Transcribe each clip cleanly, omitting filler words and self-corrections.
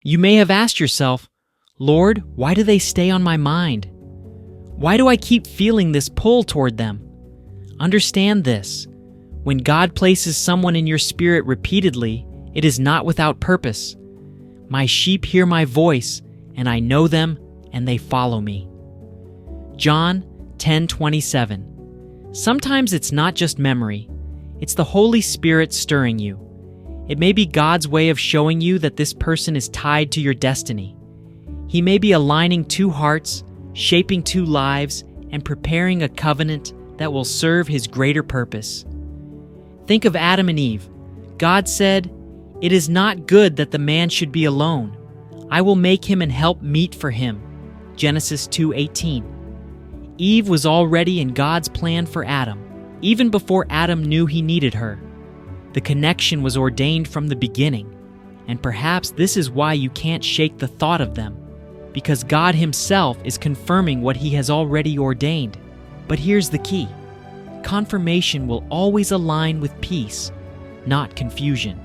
You may have asked yourself, Lord, why do they stay on my mind? Why do I keep feeling this pull toward them? Understand this. When God places someone in your spirit repeatedly, it is not without purpose. My sheep hear my voice, and I know them, and they follow me. John 10:27. Sometimes it's not just memory. It's the Holy Spirit stirring you. It may be God's way of showing you that this person is tied to your destiny. He may be aligning two hearts, shaping two lives, and preparing a covenant that will serve His greater purpose. Think of Adam and Eve. God said, "It is not good that the man should be alone. I will make him and help meet for him." Genesis 2:18. Eve was already in God's plan for Adam, even before Adam knew he needed her. The connection was ordained from the beginning, and perhaps this is why you can't shake the thought of them, because God Himself is confirming what He has already ordained. But here's the key. Confirmation will always align with peace, not confusion.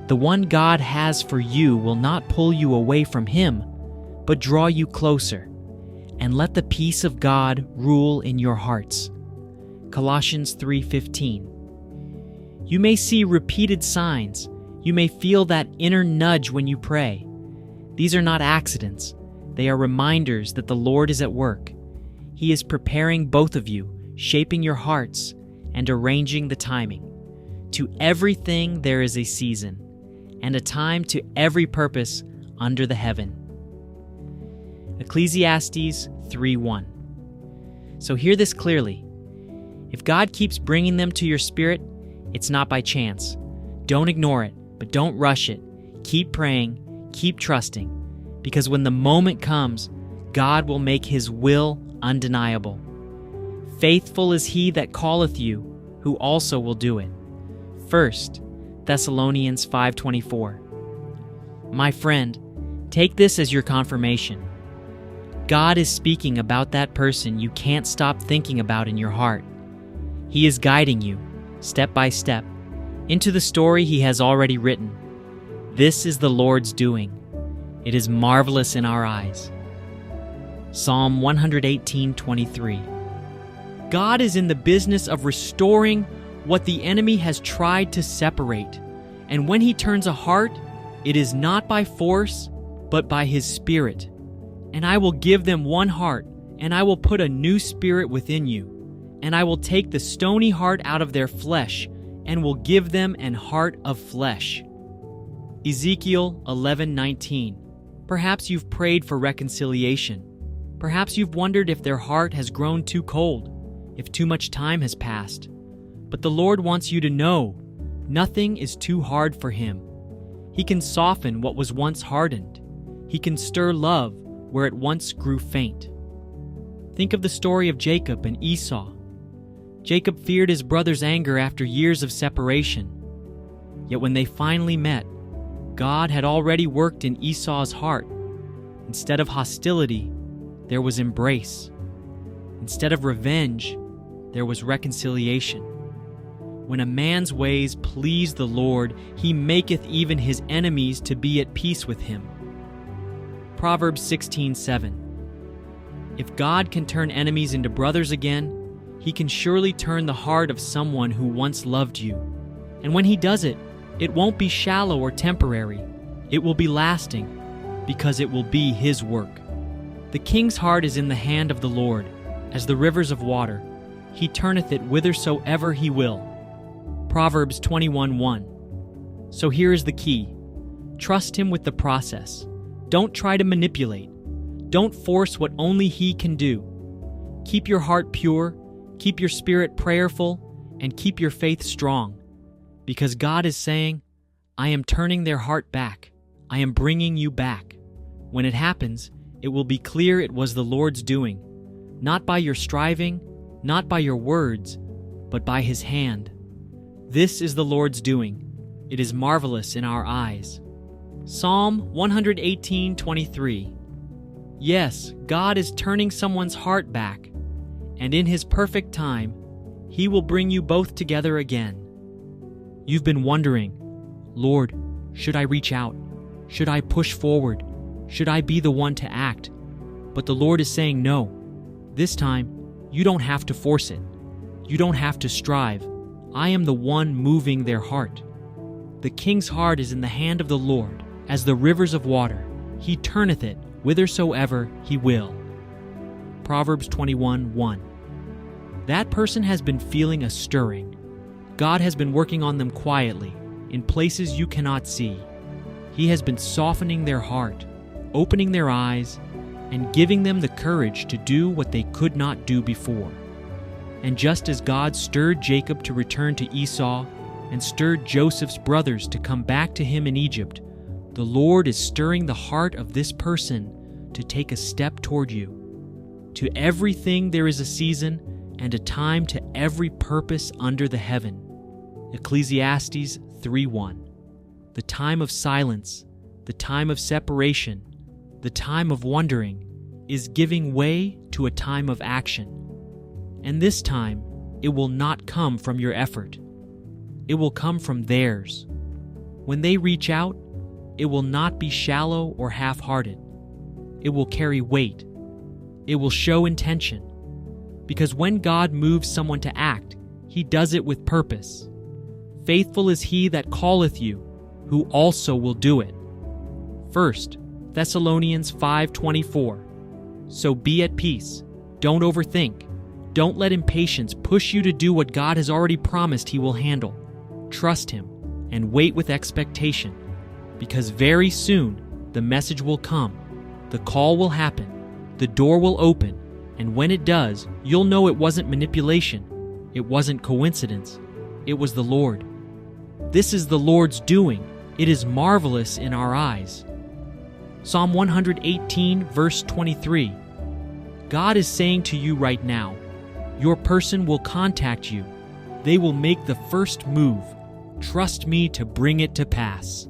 The one God has for you will not pull you away from Him, but draw you closer. And let the peace of God rule in your hearts. Colossians 3:15. You may see repeated signs. You may feel that inner nudge when you pray. These are not accidents. They are reminders that the Lord is at work. He is preparing both of you, shaping your hearts, and arranging the timing. To everything there is a season, and a time to every purpose under the heaven. Ecclesiastes 3:1. So hear this clearly. If God keeps bringing them to your spirit, it's not by chance. Don't ignore it, but don't rush it. Keep praying, keep trusting, because when the moment comes, God will make His will undeniable. Faithful is He that calleth you, who also will do it. 1 Thessalonians 5:24. My friend, take this as your confirmation. God is speaking about that person you can't stop thinking about in your heart. He is guiding you, step by step, into the story He has already written. This is the Lord's doing. It is marvelous in our eyes. Psalm 118:23. God is in the business of restoring what the enemy has tried to separate. And when He turns a heart, it is not by force, but by His Spirit. And I will give them one heart, and I will put a new spirit within you. And I will take the stony heart out of their flesh, and will give them an heart of flesh. Ezekiel 11:19. Perhaps you've prayed for reconciliation. Perhaps you've wondered if their heart has grown too cold, if too much time has passed. But the Lord wants you to know, nothing is too hard for Him. He can soften what was once hardened. He can stir love where it once grew faint. Think of the story of Jacob and Esau. Jacob feared his brother's anger after years of separation. Yet when they finally met, God had already worked in Esau's heart. Instead of hostility, there was embrace. Instead of revenge, there was reconciliation. When a man's ways please the Lord, He maketh even his enemies to be at peace with him. Proverbs 16:7. If God can turn enemies into brothers again, He can surely turn the heart of someone who once loved you. And when He does it, it won't be shallow or temporary. It will be lasting, because it will be His work. The king's heart is in the hand of the Lord, as the rivers of water. He turneth it whithersoever He will. Proverbs 21:1. So here is the key. Trust Him with the process. Don't try to manipulate. Don't force what only He can do. Keep your heart pure, keep your spirit prayerful, and keep your faith strong. Because God is saying, I am turning their heart back. I am bringing you back. When it happens, it will be clear it was the Lord's doing, not by your striving, not by your words, but by His hand. This is the Lord's doing. It is marvelous in our eyes. Psalm 118:23. Yes, God is turning someone's heart back, and in His perfect time, He will bring you both together again. You've been wondering, Lord, should I reach out? Should I push forward? Should I be the one to act? But the Lord is saying no. This time, you don't have to force it. You don't have to strive. I am the one moving their heart. The king's heart is in the hand of the Lord, as the rivers of water. He turneth it whithersoever he will. Proverbs 21:1. That person has been feeling a stirring. God has been working on them quietly, in places you cannot see. He has been softening their heart, opening their eyes, and giving them the courage to do what they could not do before. And just as God stirred Jacob to return to Esau and stirred Joseph's brothers to come back to him in Egypt, the Lord is stirring the heart of this person to take a step toward you. To everything there is a season and a time to every purpose under the heaven. Ecclesiastes 3:1. The time of silence, the time of separation, the time of wondering is giving way to a time of action. And this time, it will not come from your effort. It will come from theirs. When they reach out, it will not be shallow or half-hearted. It will carry weight. It will show intention. Because when God moves someone to act, he does it with purpose. Faithful is he that calleth you, who also will do it. 1 Thessalonians 5:24. So be at peace. Don't overthink. Don't let impatience push you to do what God has already promised he will handle. Trust him and wait with expectation, because very soon the message will come, the call will happen, the door will open, and when it does, you'll know it wasn't manipulation, it wasn't coincidence, it was the Lord. This is the Lord's doing. It is marvelous in our eyes. Psalm 118, verse 23. God is saying to you right now, your person will contact you. They will make the first move. Trust me to bring it to pass.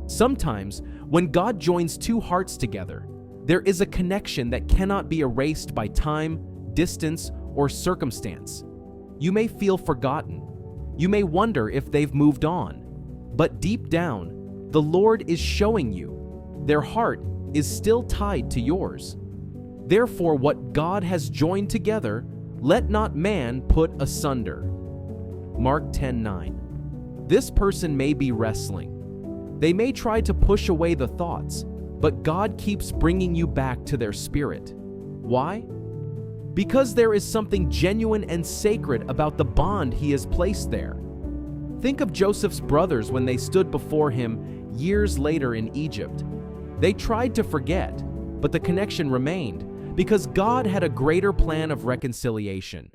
Sometimes, when God joins two hearts together, there is a connection that cannot be erased by time, distance, or circumstance. You may feel forgotten. You may wonder if they've moved on. But deep down, the Lord is showing you their heart is still tied to yours. Therefore, what God has joined together, let not man put asunder. Mark 10:9. This person may be wrestling. They may try to push away the thoughts, but God keeps bringing you back to their spirit. Why? Because there is something genuine and sacred about the bond he has placed there. Think of Joseph's brothers when they stood before him years later in Egypt. They tried to forget, but the connection remained because God had a greater plan of reconciliation.